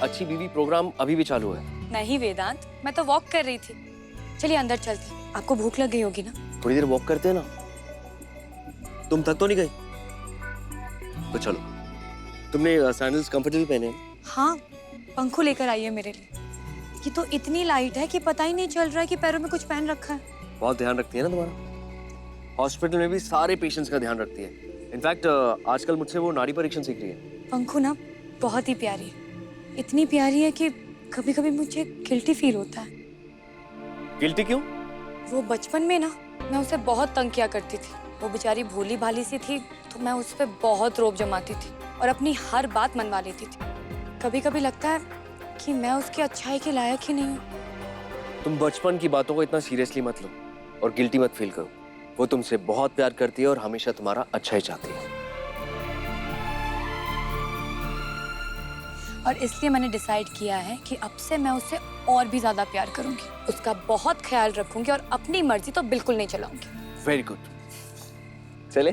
अच्छी बीवी प्रोग्राम अभी भी चालू है। नहीं वेदांत, मैं तो वॉक कर रही थी। चलिए अंदर चलते हैं। आपको भूख लग गई होगी ना? थोड़ी देर वॉक करते हैं ना। तुम थक तो नहीं गई? तो चलो। तुमने सैंडल्स कंफर्टेबल पहने हैं? हाँ, पंखो लेकर आई है मेरे लिए। ये तो इतनी लाइट है कि पता ही नहीं चल रहा है कि पैरों में कुछ पहन रखा है। बहुत ध्यान रखती है ना तुम्हारा। हॉस्पिटल में भी सारे पेशेंट्स का ध्यान रखती है। इनफैक्ट आजकल मुझसे वो नाड़ी परीक्षण सीख रही है। पंखो ना बहुत ही प्यारी है। इतनी प्यारी है कि कभी कभी मुझे गिल्टी फील होता है। गिल्टी क्यों? वो बचपन में ना मैं उसे बहुत तंग किया करती थी। वो बेचारी भोली भाली सी थी तो मैं उस पर बहुत रौब जमाती थी और अपनी हर बात मनवा लेती थी। कभी कभी लगता है कि मैं उसकी अच्छाई के लायक ही नहीं हूँ। तुम बचपन की बातों को इतना सीरियसली मत लो और गिल्टी मत फील करो। वो तुमसे बहुत प्यार करती है और हमेशा तुम्हारा अच्छा ही चाहती है। और इसलिए मैंने डिसाइड किया है कि अब से मैं उससे और भी ज्यादा प्यार करूंगी, उसका बहुत ख्याल रखूंगी और अपनी मर्जी तो बिल्कुल नहीं चलाऊंगी। Very good. चले?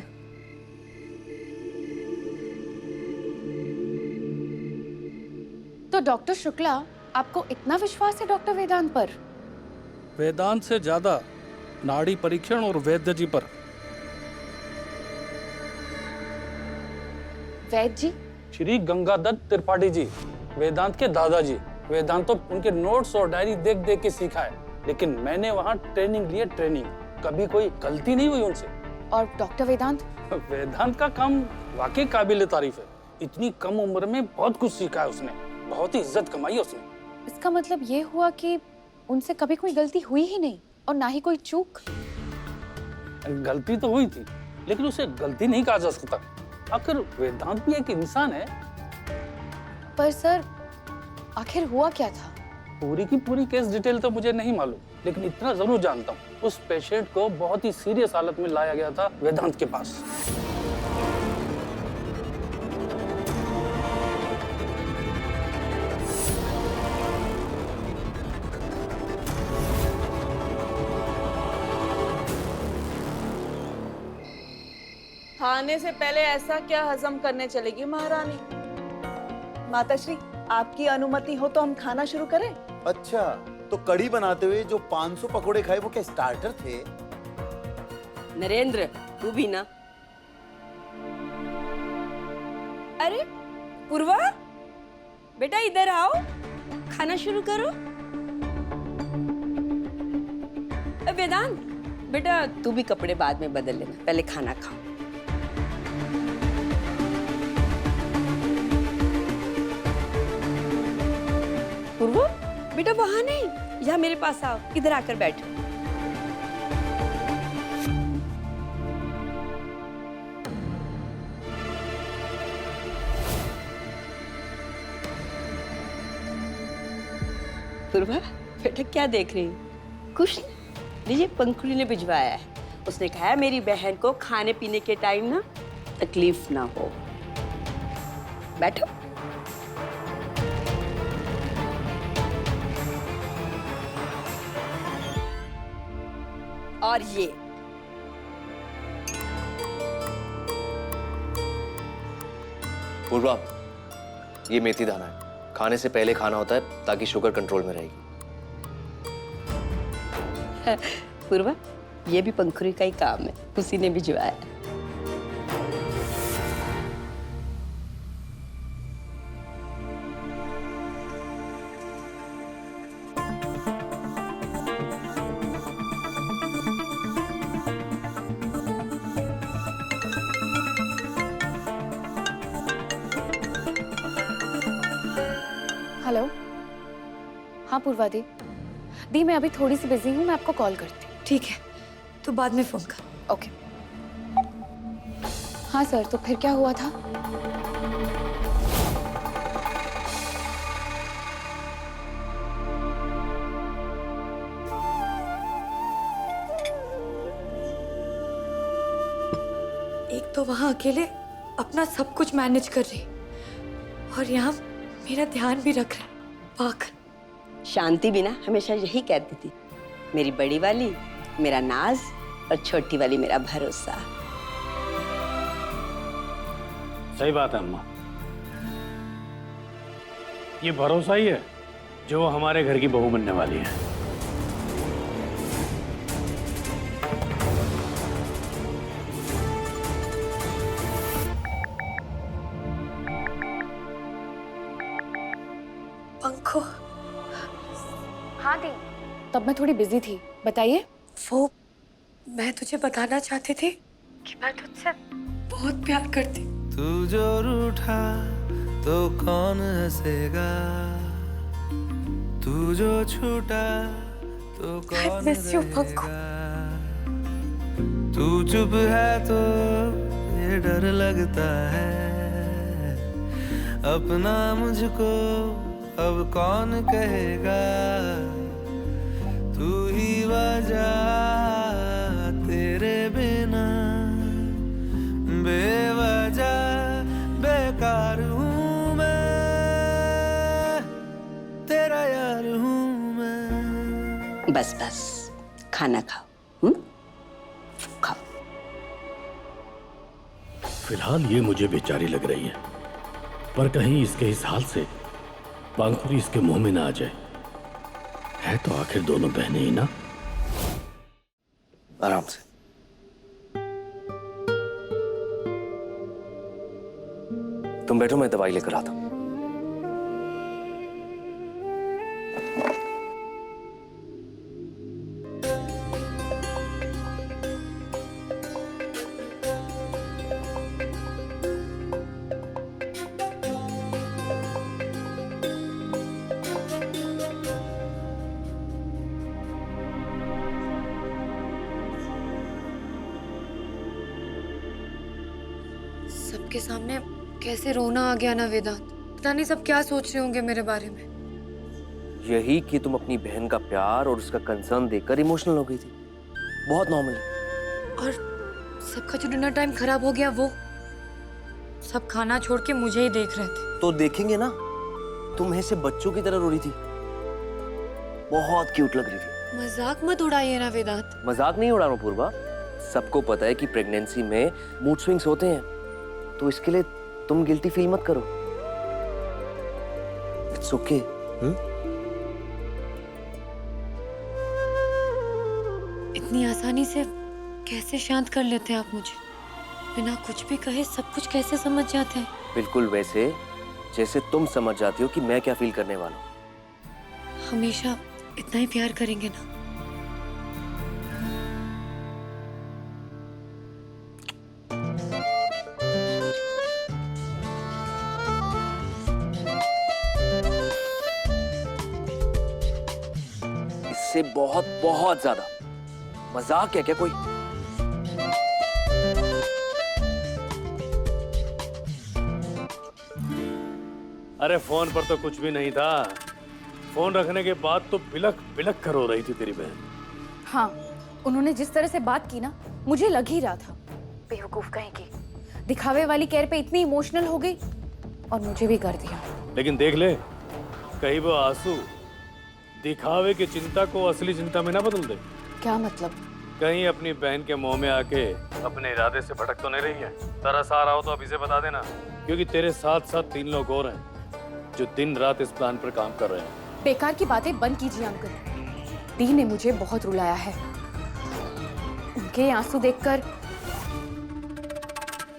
तो डॉक्टर शुक्ला, आपको इतना विश्वास है डॉक्टर वेदांत पर? वेदांत से ज्यादा नाड़ी परीक्षण और वैद्य जी पर। वैद्य जी? श्री गंगादत्त त्रिपाठी जी, वेदांत के दादाजी। वेदांत तो उनके नोट्स और डायरी देख देख के सीखा है, लेकिन मैंने वहाँ ट्रेनिंग ली है, ट्रेनिंग। कभी कोई गलती नहीं हुई उनसे। और डॉक्टर वेदांत? वेदांत का काम वाकई काबिल तारीफ है। इतनी कम उम्र में बहुत कुछ सीखा है उसने, बहुत ही इज्जत कमाई है उसने। इसका मतलब ये हुआ कि उनसे कभी कोई गलती हुई ही नहीं और ना ही कोई चूक? गलती तो हुई थी, लेकिन उसे गलती नहीं कहा जा सकता। आखिर वेदांत भी एक इंसान है। पर सर, आखिर हुआ क्या था? पूरी की पूरी केस डिटेल तो मुझे नहीं मालूम, लेकिन इतना जरूर जानता हूँ, उस पेशेंट को बहुत ही सीरियस हालत में लाया गया था वेदांत के पास। खाने से पहले ऐसा क्या हजम करने चलेगी महारानी? माताश्री, आपकी अनुमति हो तो हम खाना शुरू करें? अच्छा, तो कढ़ी बनाते हुए जो 500 पकोड़े खाए वो क्या स्टार्टर थे? नरेंद्र, तू भी ना। अरे पूर्वा, बेटा इधर आओ, खाना शुरू करो। वेदांत, बेटा तू भी कपड़े बाद में बदल लेना, पहले खाना खाओ। पूर्वा, बेटा वहां नहीं, यहाँ मेरे पास आओ, इधर आकर बैठो। पूर्वा, बेटा क्या देख रही हो? कुछ नहीं, ये पंखुड़ी ने भिजवाया है। उसने कहा है मेरी बहन को खाने पीने के टाइम ना तकलीफ ना हो। बैठो। और ये पूर्वा, ये मेथी दाना है। खाने से पहले खाना होता है ताकि शुगर कंट्रोल में रहेगी। पूर्वा, ये भी पंखुड़ी का ही काम है, उसी ने भिजवाया है। हेलो। हाँ पूर्वा दी, मैं अभी थोड़ी सी बिजी हूँ, मैं आपको कॉल करती हूँ। ठीक है, तो बाद में फोन कर। ओके। हाँ सर, तो फिर क्या हुआ था? एक तो वहां अकेले अपना सब कुछ मैनेज कर रही और यहाँ मेरा ध्यान भी रख रहा है पागल। शांति भी ना हमेशा यही कहती थी, मेरी बड़ी वाली मेरा नाज और छोटी वाली मेरा भरोसा। सही बात है अम्मा। ये भरोसा ही है जो वो हमारे घर की बहू बनने वाली है। पंखो, हाँ दी। तब मैं थोड़ी बिजी थी, बताइए। वो मैं तुझे बताना चाहती थी कि मैं तुझसे बहुत प्यार करती। तू जो रूठा तो कौन हंसेगा, तू जो छूटा तो कौन miss you, पंखो। रहेगा। तू चुप है तो ये डर लगता है, अपना मुझको अब कौन कहेगा। तू ही वजह, तेरे बिना बेवजह बेकार हूँ मैं, तेरा यार हूँ मैं। बस बस, खाना खाओ। खाओ। फिलहाल ये मुझे बेचारी लग रही है, पर कहीं इसके इस हाल से पांखुरी इसके मुंह में ना आ जाए। है तो आखिर दोनों बहनें ही ना। आराम से। तुम बैठो, मैं दवाई लेकर आता हूं। सबके सामने कैसे रोना आ गया ना वेदांत। पता नहीं सब क्या सोच रहे होंगे मेरे बारे में। यही कि तुम अपनी बहन का प्यार और उसका कंसर्न देखकर इमोशनल हो गई थी। बहुत नॉर्मल है। और सबका जो डिनर टाइम खराब हो गया, वो सब खाना छोड़ के मुझे ही देख रहे थे। तो देखेंगे ना, तुम ऐसे बच्चों की तरह रो रही थी, बहुत क्यूट लग रही थी। मजाक मत उड़ाइए ना वेदांत। मजाक नहीं उड़ा रहा हूं पूर्वा, सबको पता है कि प्रेगनेंसी में मूड स्विंग्स होते हैं, तो इसके लिए तुम गिल्टी फील मत करो। It's okay. इतनी आसानी से कैसे शांत कर लेते हैं आप मुझे? बिना कुछ भी कहे सब कुछ कैसे समझ जाते हैं? बिल्कुल वैसे जैसे तुम समझ जाती हो कि मैं क्या फील करने वाला हूं। हमेशा इतना ही प्यार करेंगे ना? इससे बहुत बहुत ज्यादा। मजाक है क्या कोई? अरे फोन पर तो कुछ भी नहीं था। फोन रखने के बाद तो बिलख बिलख कर रो रही थी तेरी बहन। हाँ, उन्होंने जिस तरह से बात की ना, मुझे लग ही रहा था बेवकूफ कहीं की। दिखावे वाली केयर पे इतनी इमोशनल हो गई और मुझे भी कर दिया। लेकिन देख ले, कहीं वो आंसू दिखावे की चिंता को असली चिंता में ना बदल दे। क्या मतलब? कहीं अपनी बहन के मुंह में आके अपने इरादे से भटक तो नहीं रही है? तरस आ रहा हो तो अभी से बता देना, क्योंकि तेरे साथ साथ 3 लोग और हैं जो दिन रात इस प्लान पर काम कर रहे हैं। बेकार की बातें बंद कीजिए अंकल। दी ने मुझे बहुत रुलाया है। उनके आंसू देखकर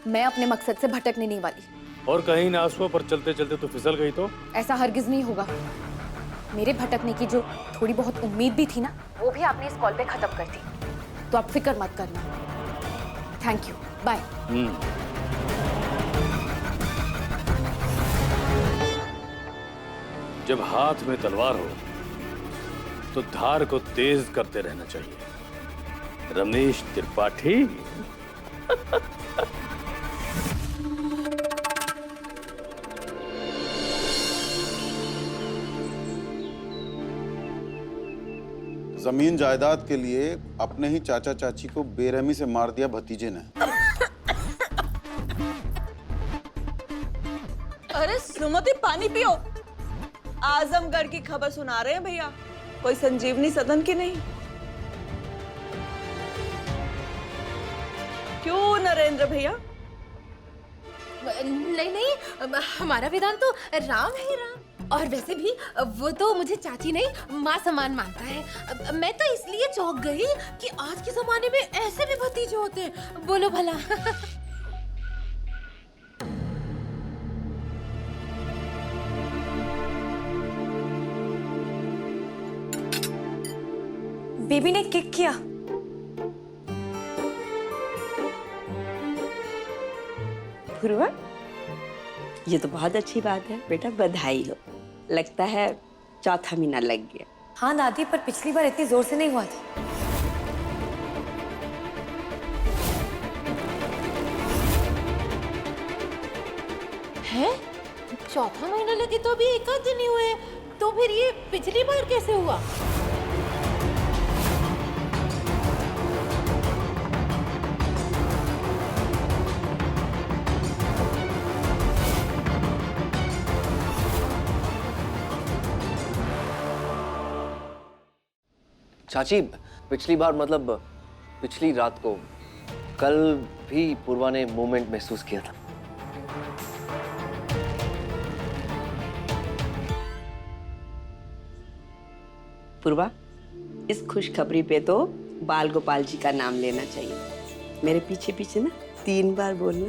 मैं अपने मकसद से भटकने नहीं वाली। और कहीं इन आंसुओं पर चलते चलते तो फिसल गई तो? ऐसा हरगिज नहीं होगा। मेरे भटकने की जो थोड़ी बहुत उम्मीद भी थी ना, वो भी आपने इस कॉल पे खत्म कर दी। तो आप फिक्र मत करना। Thank you, bye. जब हाथ में तलवार हो तो धार को तेज करते रहना चाहिए। रमेश त्रिपाठी। जमीन जायदाद के लिए अपने ही चाचा चाची को बेरहमी से मार दिया भतीजे ने। अरे सुमति, पानी पियो। आजमगढ़ की खबर सुना रहे हैं भैया, कोई संजीवनी सदन की नहीं। क्यों नरेंद्र भैया, नहीं नहीं, हमारा वेदांत तो राम है राम। और वैसे भी वो तो मुझे चाची नहीं माँ समान मानता है। मैं तो इसलिए चौंक गई कि आज के जमाने में ऐसे भी भतीजे होते हैं। बोलो भला। बेबी ने किक किया। पूर्वा, ये तो बहुत अच्छी बात है बेटा, बधाई हो। लगता है चौथा महीना लग गया। हाँ दादी, पर पिछली बार इतनी जोर से नहीं हुआ था। है? चौथा महीना लगे तो अभी एक आध दिन ही हुए, तो फिर ये पिछली बार कैसे हुआ? चाची, पिछली बार मतलब पिछली रात को, कल भी पूर्वा ने मूवमेंट महसूस किया था। पूर्वा, इस खुशखबरी पे तो बाल गोपाल जी का नाम लेना चाहिए। मेरे पीछे पीछे ना 3 बार बोलना,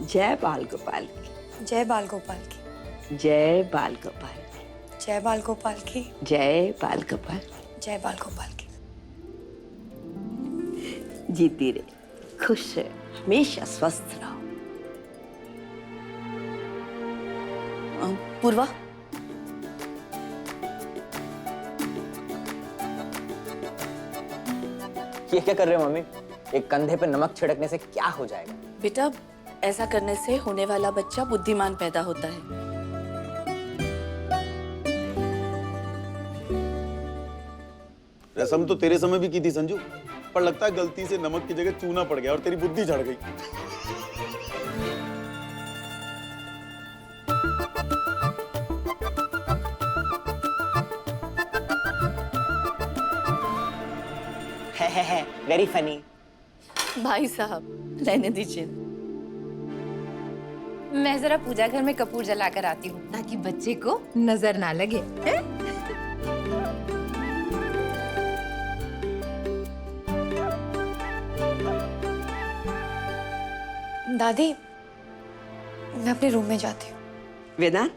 जय बाल गोपाल की। जय बाल गोपाल की। जय बाल गोपाल की। जय बाल गोपाल की। जय बाल गोपाल की। जय बाल गोपाल की। जीती रहे, खुश रहे, हमेशा स्वस्थ रहो। पूर्वा, ये क्या कर रहे हो मम्मी? एक कंधे पे नमक छिड़कने से क्या हो जाएगा? बेटा, ऐसा करने से होने वाला बच्चा बुद्धिमान पैदा होता है। रसम तो तेरे समय भी की थी संजू, पर लगता है गलती से नमक की जगह चूना पड़ गया और तेरी बुद्धि झड़ गई। है वेरी फनी। भाई साहब, रहने दीजिए। मैं जरा पूजा घर में कपूर जलाकर आती हूँ ताकि बच्चे को नजर ना लगे। दादी, मैं अपने रूम में जाती हूँ। वेदांत,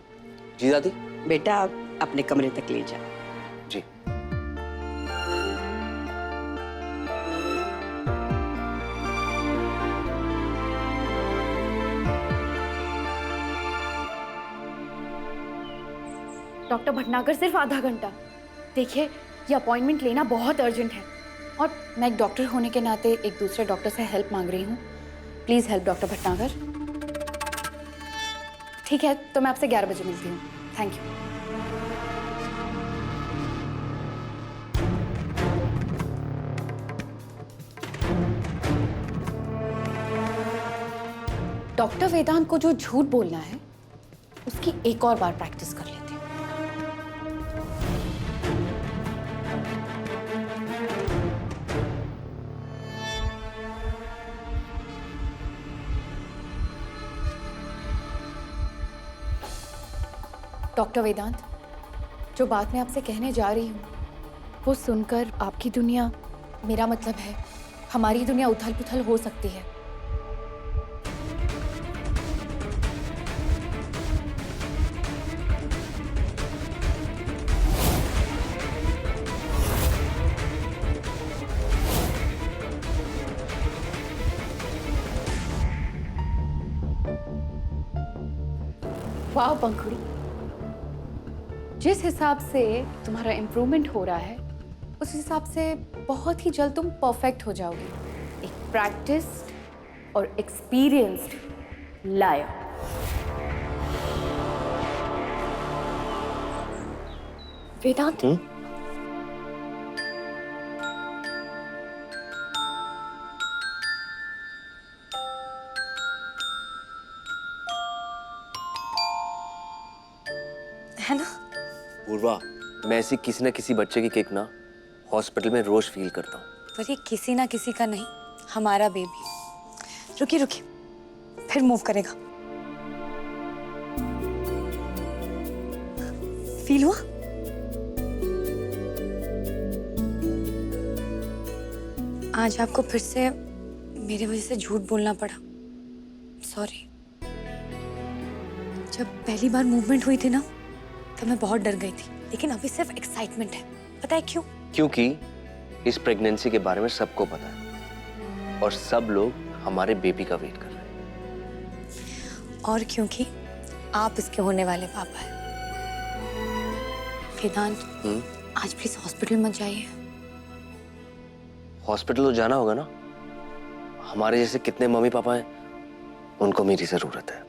जी दादी। बेटा अपने कमरे तक ले जा। जी। डॉक्टर भटनागर, सिर्फ आधा घंटा। देखिए, ये अपॉइंटमेंट लेना बहुत अर्जेंट है और मैं एक डॉक्टर होने के नाते एक दूसरे डॉक्टर से हेल्प मांग रही हूँ। Please help doctor Bhatnagar. ठीक है, तो मैं आपसे 11 बजे मिलती हूँ। Thank you. डॉक्टर वेदांत को जो झूठ बोलना है उसकी एक और बार प्रैक्टिस कर लेते हैं। डॉक्टर वेदांत, जो बात मैं आपसे कहने जा रही हूँ वो सुनकर आपकी दुनिया, मेरा मतलब है हमारी दुनिया उथल पुथल हो सकती है। वाह पंखुड़ी, जिस हिसाब से तुम्हारा इम्प्रूवमेंट हो रहा है उस हिसाब से बहुत ही जल्द तुम परफेक्ट हो जाओगे। एक प्रैक्टिस्ड और एक्सपीरियंस्ड लायर। वेदांत, है ना? पूर्वा, मैं ऐसी किसी ना किसी बच्चे की केक ना हॉस्पिटल में रोज फील करता हूँ। पर ये किसी ना किसी का नहीं, हमारा बेबी। रुकिए रुकिए, फिर मूव करेगा। फील हुआ? आज आपको फिर से मेरी वजह से झूठ बोलना पड़ा। सॉरी। जब पहली बार मूवमेंट हुई थी ना, तब मैं बहुत डर गई थी, लेकिन अभी सिर्फ एक्साइटमेंट है। पता है क्यों? क्योंकि इस प्रेगनेंसी के बारे में सबको पता है और सब लोग हमारे बेबी का वेट कर रहे हैं। और क्योंकि आप इसके होने वाले पापा हैं। वेदांत, आज प्लीज हॉस्पिटल मत जाइए। हॉस्पिटल तो जाना होगा ना, हमारे जैसे कितने मम्मी पापा हैं, उनको मेरी जरूरत है।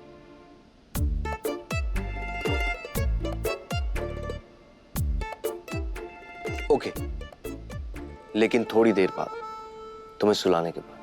ओके, लेकिन थोड़ी देर बाद, तुम्हें सुलाने के बाद।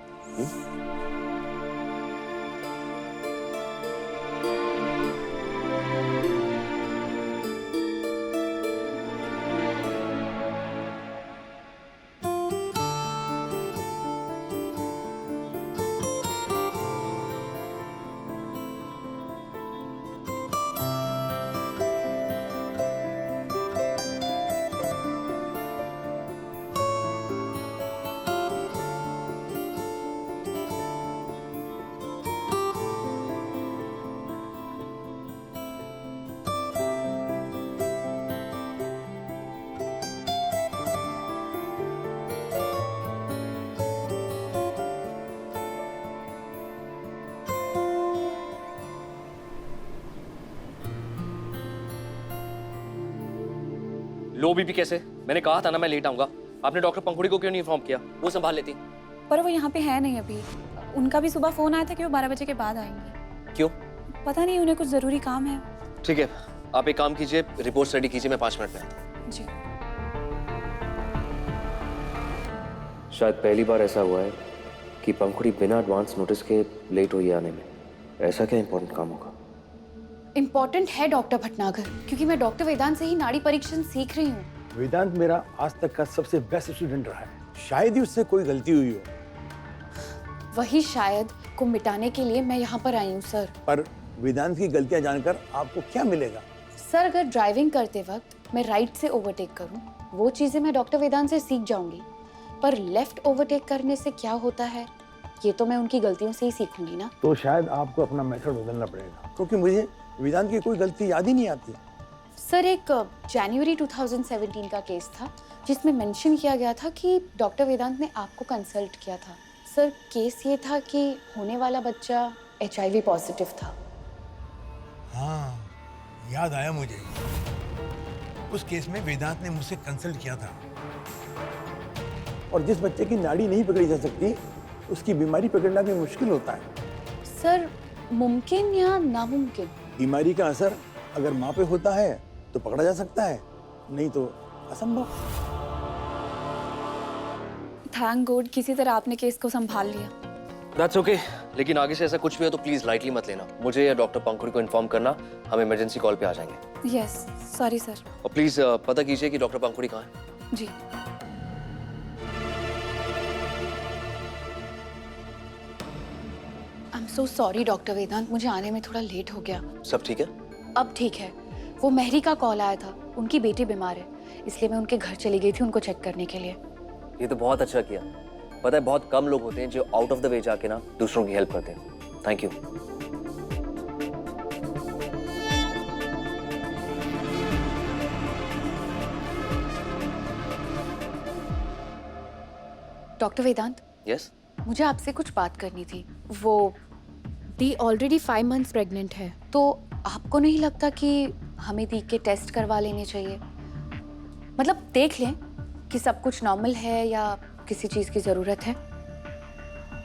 लो बीपी कैसे? मैंने कहा था ना मैं लेट आऊंगा। आपने डॉक्टर पंखुड़ी को क्यों नहीं इन्फॉर्म किया? वो संभाल लेती। पर वो यहाँ पे है नहीं अभी। उनका भी सुबह फोन आया था कि वो 12 बजे के बाद आएंगे। क्यों? पता नहीं, उन्हें कुछ जरूरी काम है। ठीक है, आप एक काम कीजिए, रिपोर्ट रेडी कीजिए, मैं 5 मिनट में आता हूं। जी। शायद पहली बार ऐसा हुआ है कि पंखुड़ी बिना एडवांस नोटिस के लेट हुई आने में। ऐसा क्या इम्पोर्टेंट काम होगा? इम्पोर्टेंट है डॉक्टर भटनागर, क्योंकि मैं डॉक्टर वेदांत से ही नाड़ी परीक्षण सीख रही हूँ। वेदांत मेरा आज तक का सबसे बेस्ट स्टूडेंट रहा है। शायद ही उससे कोई गलती हुई हो। वही शायद को मिटाने के लिए मैं यहाँ पर आई हूँ सर। पर वेदांत की गलतियाँ जानकर आपको क्या मिलेगा? सर, अगर ड्राइविंग करते वक्त मैं राइट से ओवरटेक करूँ, वो चीजें मैं डॉक्टर वेदांत से सीख जाऊंगी। पर लेफ्ट ओवरटेक करने से क्या होता है, ये तो मैं उनकी गलतियों से ही सीखूंगी ना। तो शायद आपको अपना मेथड बदलना पड़ेगा, क्योंकि मुझे वेदांत की कोई गलती याद ही नहीं आती। सर, एक जनवरी 2017 का केस था जिसमें मेंशन किया गया था कि डॉक्टर वेदांत ने आपको कंसल्ट किया था। सर, केस ये था कि होने वाला बच्चा HIV पॉजिटिव था। हाँ, याद आया मुझे। उस केस में वेदांत ने मुझसे कंसल्ट किया था। और जिस बच्चे की नाड़ी नहीं पकड़ी जा सकती, उसकी बीमारी पकड़ना भी मुश्किल होता है। सर, मुमकिन या नामुमकिन? बीमारी का असर अगर माँ पे होता है तो पकड़ा जा सकता है, नहीं तो असंभव। थैंक गॉड किसी तरह आपने केस को संभाल लिया। That's okay, लेकिन आगे से ऐसा कुछ भी हो तो प्लीज लाइटली मत लेना। मुझे या डॉक्टर पंखुड़ी को इन्फॉर्म करना, हम इमरजेंसी कॉल पे आ जाएंगे। Yes, sorry sir. और प्लीज पता कीजिए कि डॉक्टर पंखुड़ी कहाँ है। जी। I am so sorry doctor Vedant, मुझे आने में थोड़ा लेट हो गया। सब ठीक है? अब ठीक है। वो मेहरी का कॉल आया था, उनकी बेटी बीमार है, इसलिए मैं उनके घर चली गई थी उनको चेक करने के लिए। ये तो बहुत अच्छा किया। पता है, बहुत कम लोग होते हैं जो आउट ऑफ द वे जाके ना दूसरों की हेल्प करते हैं। Thank you. Doctor Vedant. Yes? मुझे आपसे कुछ बात करनी थी। वो दी ऑलरेडी 5 मंथ्स प्रेग्नेंट है। तो आपको नहीं लगता कि हमें दी के टेस्ट करवा लेने चाहिए? मतलब देख लें कि सब कुछ नॉर्मल है या किसी चीज की जरूरत है।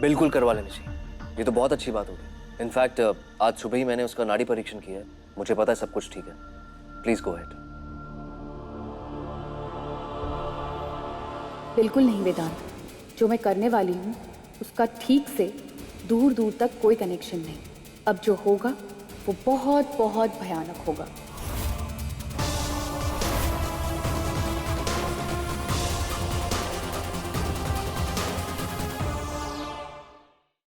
बिल्कुल करवा लेनी चाहिए, ये तो बहुत अच्छी बात होगी। इनफैक्ट आज सुबह ही मैंने उसका नाड़ी परीक्षण किया है, मुझे पता है सब कुछ ठीक है। Please go ahead. बिल्कुल नहीं वेदांत, जो मैं करने वाली हूँ उसका ठीक से दूर दूर तक कोई कनेक्शन नहीं। अब जो होगा वो बहुत बहुत भयानक होगा।